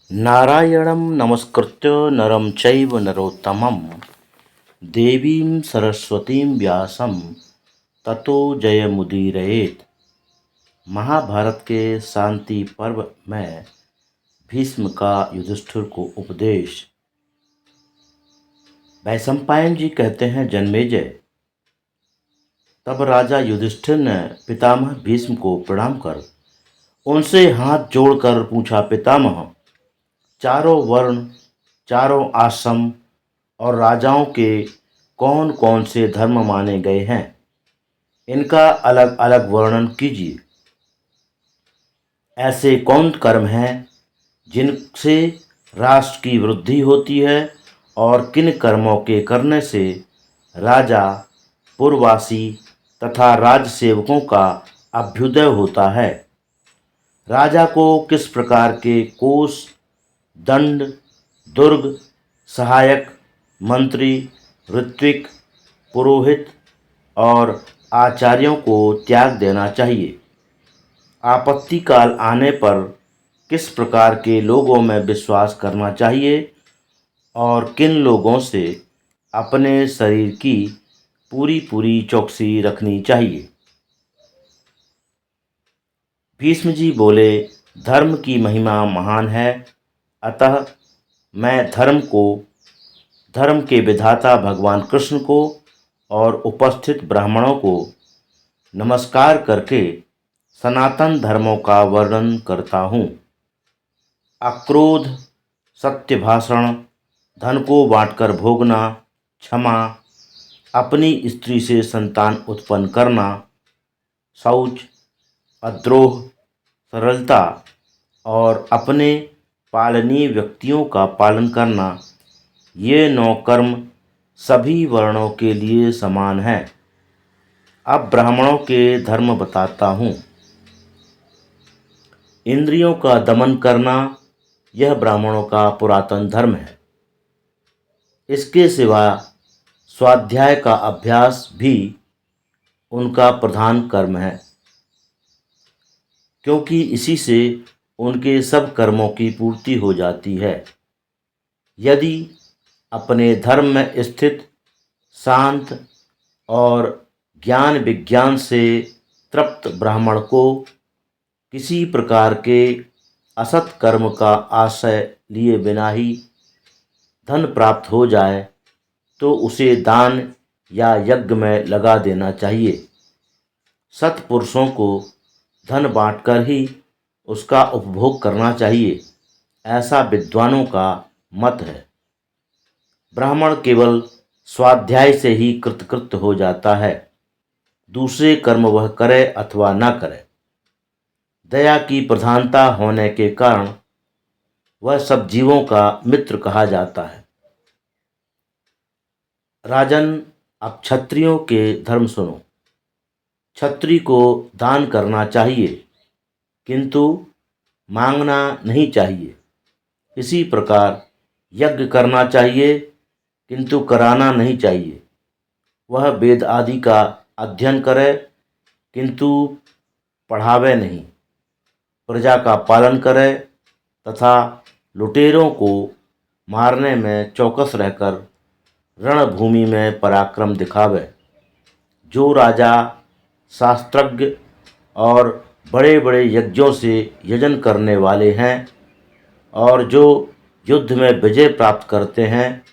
नारायणं नमस्कृत्य नरं चैव नरोत्तमं देवीं सरस्वतीं व्यासं ततो जयमुदीरयेत्। महाभारत के शांति पर्व में भीष्म का युधिष्ठिर को उपदेश। वैशंपायन जी कहते हैं, जन्मेजय, तब राजा युधिष्ठिर ने पितामह भीष्म को प्रणाम कर उनसे हाथ जोड़कर पूछा, पितामह, चारों वर्ण, चारों आश्रम और राजाओं के कौन कौन से धर्म माने गए हैं, इनका अलग अलग वर्णन कीजिए। ऐसे कौन कर्म हैं जिनसे राष्ट्र की वृद्धि होती है और किन कर्मों के करने से राजा, पुरवासी तथा राजसेवकों का अभ्युदय होता है। राजा को किस प्रकार के कोष, दंड, दुर्ग, सहायक, मंत्री, ऋत्विक, पुरोहित और आचार्यों को त्याग देना चाहिए। आपत्ति काल आने पर किस प्रकार के लोगों में विश्वास करना चाहिए और किन लोगों से अपने शरीर की पूरी पूरी चौकसी रखनी चाहिए। भीष्म जी बोले, धर्म की महिमा महान है, अतः मैं धर्म के विधाता भगवान कृष्ण को और उपस्थित ब्राह्मणों को नमस्कार करके सनातन धर्मों का वर्णन करता हूँ। अक्रोध, सत्य भाषण, धन को बांटकर भोगना, क्षमा, अपनी स्त्री से संतान उत्पन्न करना, शौच, अद्रोह, सरलता और अपने पालनीय व्यक्तियों का पालन करना, ये 9 कर्म सभी वर्णों के लिए समान हैं। अब ब्राह्मणों के धर्म बताता हूँ। इंद्रियों का दमन करना, यह ब्राह्मणों का पुरातन धर्म है। इसके सिवा स्वाध्याय का अभ्यास भी उनका प्रधान कर्म है, क्योंकि इसी से उनके सब कर्मों की पूर्ति हो जाती है। यदि अपने धर्म में स्थित, शांत और ज्ञान विज्ञान से तृप्त ब्राह्मण को किसी प्रकार के असत कर्म का आश्रय लिए बिना ही धन प्राप्त हो जाए तो उसे दान या यज्ञ में लगा देना चाहिए। सत्पुरुषों को धन बांटकर ही उसका उपभोग करना चाहिए, ऐसा विद्वानों का मत है। ब्राह्मण केवल स्वाध्याय से ही कृतकृत्य हो जाता है, दूसरे कर्म वह करे अथवा न करे। दया की प्रधानता होने के कारण वह सब जीवों का मित्र कहा जाता है। राजन, अब क्षत्रियों के धर्म सुनो। क्षत्रिय को दान करना चाहिए, किंतु मांगना नहीं चाहिए। इसी प्रकार यज्ञ करना चाहिए, किंतु कराना नहीं चाहिए। वह वेद आदि का अध्ययन करे, किंतु पढ़ावे नहीं। प्रजा का पालन करे तथा लुटेरों को मारने में चौकस रहकर रणभूमि में पराक्रम दिखावे। जो राजा, शास्त्रज्ञ और बड़े बड़े यज्ञों से यजन करने वाले हैं और जो युद्ध में विजय प्राप्त करते हैं,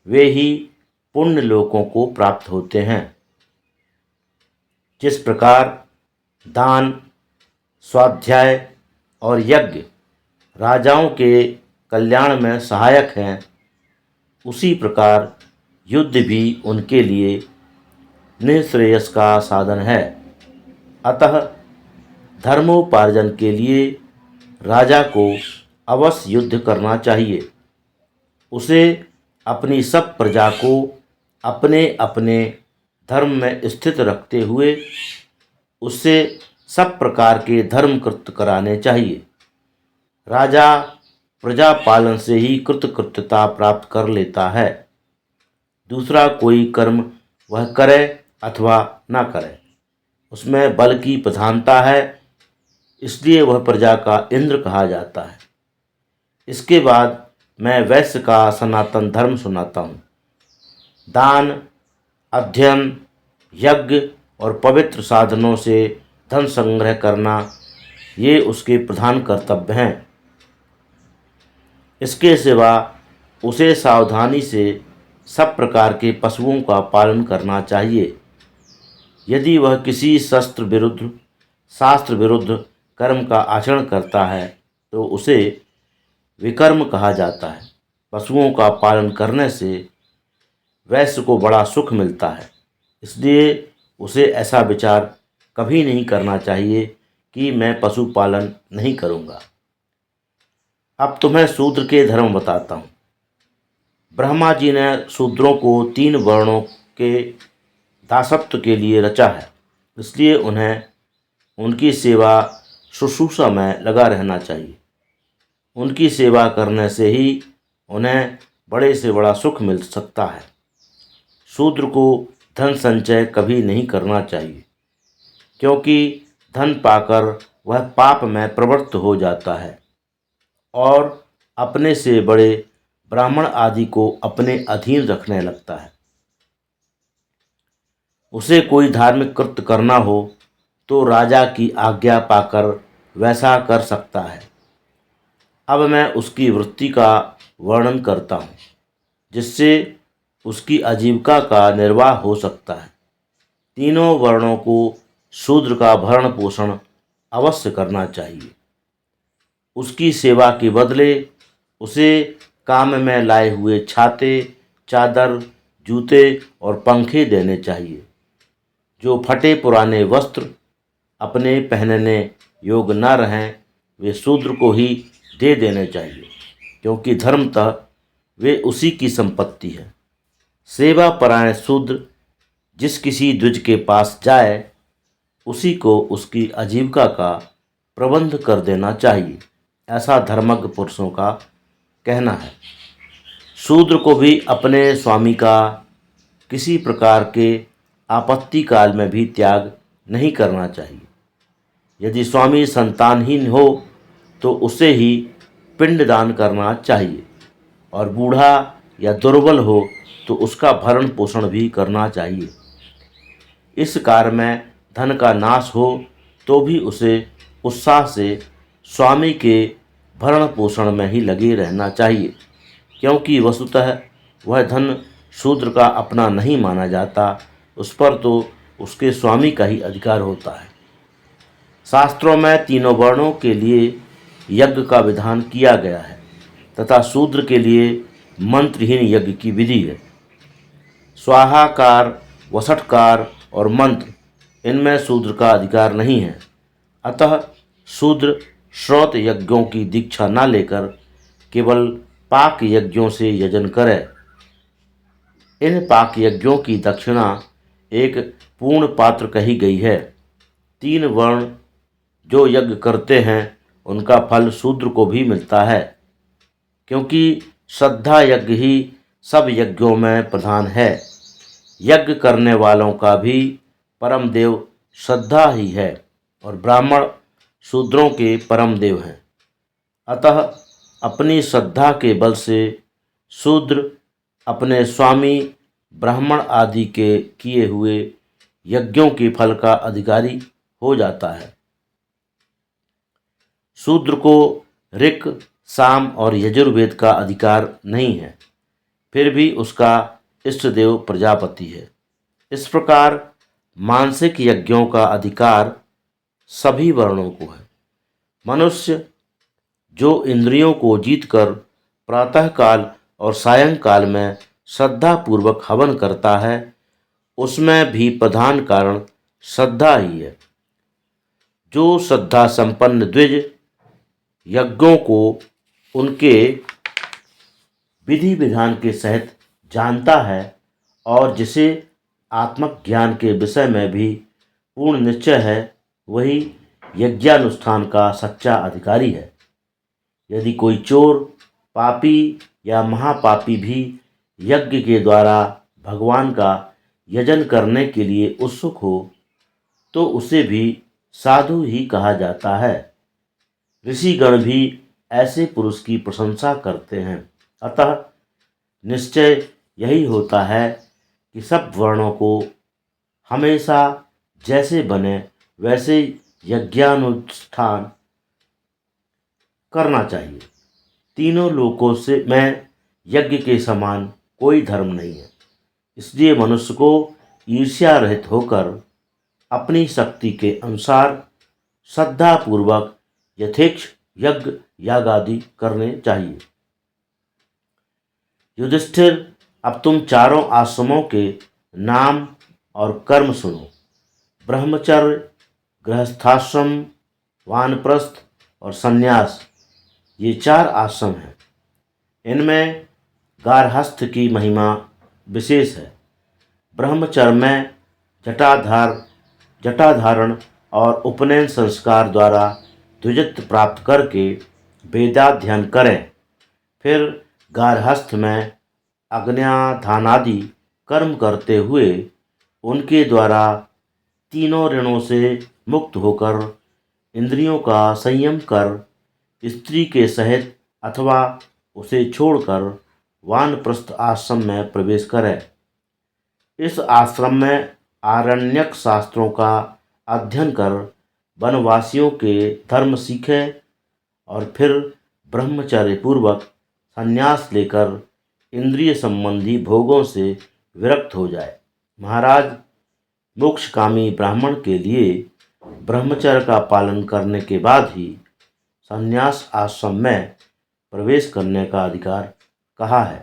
वे ही पुण्य लोकों को प्राप्त होते हैं। जिस प्रकार दान, स्वाध्याय और यज्ञ राजाओं के कल्याण में सहायक हैं, उसी प्रकार युद्ध भी उनके लिए निःश्रेयस का साधन है। अतः धर्मोपार्जन के लिए राजा को अवश्य युद्ध करना चाहिए। उसे अपनी सब प्रजा को अपने अपने धर्म में स्थित रखते हुए उससे सब प्रकार के धर्म कृत्य कराने चाहिए। राजा प्रजा पालन से ही कृतकृत्यता प्राप्त कर लेता है। दूसरा कोई कर्म वह करे अथवा ना करे, उसमें बल की प्रधानता है, इसलिए वह प्रजा का इंद्र कहा जाता है। इसके बाद मैं वैश्य का सनातन धर्म सुनाता हूँ। दान, अध्ययन, यज्ञ और पवित्र साधनों से धन संग्रह करना, ये उसके प्रधान कर्तव्य हैं। इसके सिवा उसे सावधानी से सब प्रकार के पशुओं का पालन करना चाहिए। यदि वह किसी शास्त्र विरुद्ध कर्म का आचरण करता है तो उसे विकर्म कहा जाता है। पशुओं का पालन करने से वैश्य को बड़ा सुख मिलता है, इसलिए उसे ऐसा विचार कभी नहीं करना चाहिए कि मैं पशुपालन नहीं करूँगा। अब तुम्हें शूद्र के धर्म बताता हूँ। ब्रह्मा जी ने शूद्रों को 3 वर्णों के दासत्व के लिए रचा है, इसलिए उन्हें उनकी सेवा शुश्रूषा में लगा रहना चाहिए। उनकी सेवा करने से ही उन्हें बड़े से बड़ा सुख मिल सकता है। शूद्र को धन संचय कभी नहीं करना चाहिए, क्योंकि धन पाकर वह पाप में प्रवृत्त हो जाता है और अपने से बड़े ब्राह्मण आदि को अपने अधीन रखने लगता है। उसे कोई धार्मिक कृत्य करना हो तो राजा की आज्ञा पाकर वैसा कर सकता है। अब मैं उसकी वृत्ति का वर्णन करता हूँ, जिससे उसकी आजीविका का निर्वाह हो सकता है। तीनों वर्णों को शूद्र का भरण पोषण अवश्य करना चाहिए। उसकी सेवा के बदले उसे काम में लाए हुए छाते, चादर, जूते और पंखे देने चाहिए। जो फटे पुराने वस्त्र अपने पहनने योग्य न रहें, वे शूद्र को ही दे देने चाहिए, क्योंकि धर्मतः वे उसी की संपत्ति है। सेवा परायण शूद्र जिस किसी द्विज के पास जाए, उसी को उसकी आजीविका का प्रबंध कर देना चाहिए, ऐसा धर्मज्ञ पुरुषों का कहना है। शूद्र को भी अपने स्वामी का किसी प्रकार के आपत्ति काल में भी त्याग नहीं करना चाहिए। यदि स्वामी संतानहीन हो तो उसे ही पिंडदान करना चाहिए, और बूढ़ा या दुर्बल हो तो उसका भरण पोषण भी करना चाहिए। इस कार्य में धन का नाश हो तो भी उसे उत्साह से स्वामी के भरण पोषण में ही लगे रहना चाहिए, क्योंकि वस्तुतः वह धन शूद्र का अपना नहीं माना जाता, उस पर तो उसके स्वामी का ही अधिकार होता है। शास्त्रों में तीनों वर्णों के लिए यज्ञ का विधान किया गया है तथा शूद्र के लिए मंत्रहीन यज्ञ की विधि है। स्वाहाकार, वसटकार और मंत्र, इनमें शूद्र का अधिकार नहीं है। अतः शूद्र श्रौत यज्ञों की दीक्षा न लेकर केवल पाक यज्ञों से यजन करे। इन पाक यज्ञों की दक्षिणा एक पूर्ण पात्र कही गई है। 3 वर्ण जो यज्ञ करते हैं उनका फल शूद्र को भी मिलता है, क्योंकि श्रद्धा यज्ञ ही सब यज्ञों में प्रधान है। यज्ञ करने वालों का भी परम देव श्रद्धा ही है, और ब्राह्मण शूद्रों के परम देव हैं। अतः अपनी श्रद्धा के बल से शूद्र अपने स्वामी ब्राह्मण आदि के किए हुए यज्ञों के फल का अधिकारी हो जाता है। शूद्र को ऋक्, साम और यजुर्वेद का अधिकार नहीं है, फिर भी उसका इष्टदेव प्रजापति है। इस प्रकार मानसिक यज्ञों का अधिकार सभी वर्णों को है। मनुष्य जो इंद्रियों को जीतकर प्रातःकाल और सायंकाल में श्रद्धापूर्वक हवन करता है, उसमें भी प्रधान कारण श्रद्धा ही है। जो श्रद्धा संपन्न द्विज यज्ञों को उनके विधि विधान के सहित जानता है और जिसे आत्मक ज्ञान के विषय में भी पूर्ण निश्चय है, वही यज्ञानुष्ठान का सच्चा अधिकारी है। यदि कोई चोर, पापी या महापापी भी यज्ञ के द्वारा भगवान का यजन करने के लिए उत्सुक हो तो उसे भी साधु ही कहा जाता है। ऋषिगण भी ऐसे पुरुष की प्रशंसा करते हैं। अतः निश्चय यही होता है कि सब वर्णों को हमेशा जैसे बने वैसे यज्ञानुष्ठान करना चाहिए। तीनों लोकों से में यज्ञ के समान कोई धर्म नहीं है। इसलिए मनुष्य को ईर्ष्या रहित होकर अपनी शक्ति के अनुसार श्रद्धापूर्वक यथेच्छ यज्ञ यागादि करने चाहिए। युधिष्ठिर, अब तुम चारों आश्रमों के नाम और कर्म सुनो। ब्रह्मचर्य, गृहस्थाश्रम, वानप्रस्थ और संन्यास, ये 4 आश्रम हैं। इनमें गारहस्थ की महिमा विशेष है। ब्रह्मचर्य में जटाधारण और उपनयन संस्कार द्वारा द्विजत्व प्राप्त करके वेदाध्ययन करें। फिर गारहस्थ में अज्ञाधानादि कर्म करते हुए उनके द्वारा तीनों ऋणों से मुक्त होकर इंद्रियों का संयम कर स्त्री के सहित अथवा उसे छोड़कर वानप्रस्थ आश्रम में प्रवेश करें। इस आश्रम में आरण्यक शास्त्रों का अध्ययन कर वनवासियों के धर्म सीखे और फिर ब्रह्मचर्य पूर्वक संन्यास लेकर इंद्रिय संबंधी भोगों से विरक्त हो जाए। महाराज, मोक्षकामी ब्राह्मण के लिए ब्रह्मचर्य का पालन करने के बाद ही संन्यास आश्रम में प्रवेश करने का अधिकार कहा है।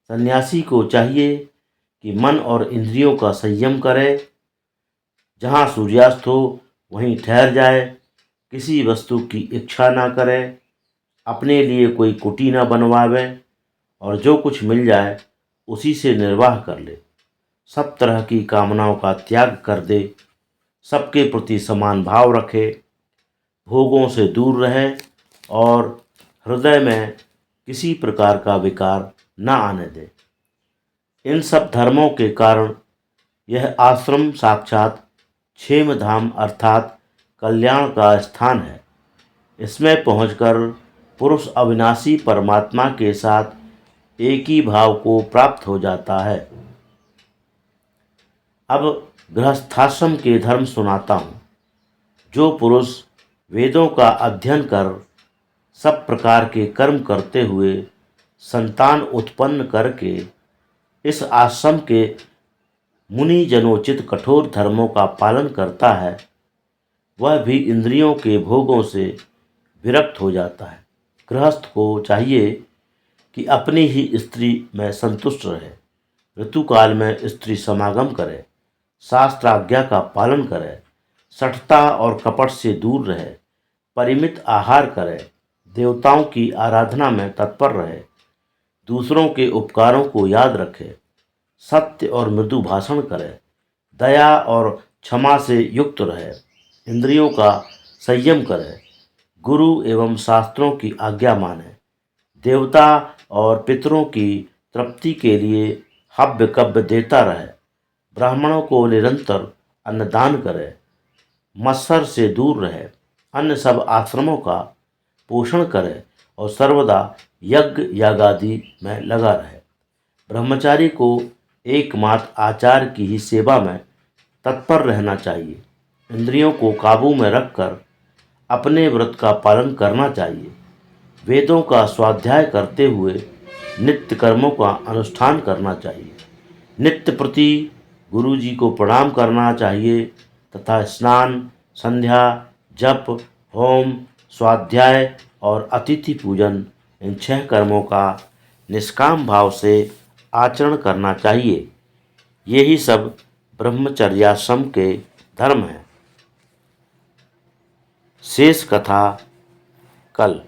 सन्यासी को चाहिए कि मन और इंद्रियों का संयम करे। जहाँ सूर्यास्त हो वहीं ठहर जाए, किसी वस्तु की इच्छा ना करे, अपने लिए कोई कुटी न बनवावे और जो कुछ मिल जाए उसी से निर्वाह कर ले। सब तरह की कामनाओं का त्याग कर दे, सबके प्रति समान भाव रखे, भोगों से दूर रहे और हृदय में किसी प्रकार का विकार न आने दे। इन सब धर्मों के कारण यह आश्रम साक्षात क्षेम धाम अर्थात कल्याण का स्थान है। इसमें पहुंचकर पुरुष अविनाशी परमात्मा के साथ एक ही भाव को प्राप्त हो जाता है। अब गृहस्थाश्रम के धर्म सुनाता हूँ। जो पुरुष वेदों का अध्ययन कर सब प्रकार के कर्म करते हुए संतान उत्पन्न करके इस आश्रम के मुनि जनोचित कठोर धर्मों का पालन करता है, वह भी इंद्रियों के भोगों से विरक्त हो जाता है। गृहस्थ को चाहिए कि अपनी ही स्त्री में संतुष्ट रहे, ऋतुकाल में स्त्री समागम करे, शास्त्राज्ञा का पालन करे, सठता और कपट से दूर रहे, परिमित आहार करे, देवताओं की आराधना में तत्पर रहे, दूसरों के उपकारों को याद रखे, सत्य और मृदु भाषण करे, दया और क्षमा से युक्त रहे, इंद्रियों का संयम करे, गुरु एवं शास्त्रों की आज्ञा माने, देवता और पितरों की तृप्ति के लिए हव्य कव्य देता रहे, ब्राह्मणों को निरंतर अन्नदान करे, मत्सर से दूर रहे, अन्य सब आश्रमों का पोषण करे और सर्वदा यज्ञ यागादि में लगा रहे। ब्रह्मचारी को एकमात्र आचार्य की ही सेवा में तत्पर रहना चाहिए। इंद्रियों को काबू में रखकर अपने व्रत का पालन करना चाहिए। वेदों का स्वाध्याय करते हुए नित्य कर्मों का अनुष्ठान करना चाहिए। नित्य प्रति गुरु जी को प्रणाम करना चाहिए तथा स्नान, संध्या, जप, होम, स्वाध्याय और अतिथि पूजन, इन 6 कर्मों का निष्काम भाव से आचरण करना चाहिए। यही सब ब्रह्मचर्याश्रम के धर्म हैं। शेष कथा कल।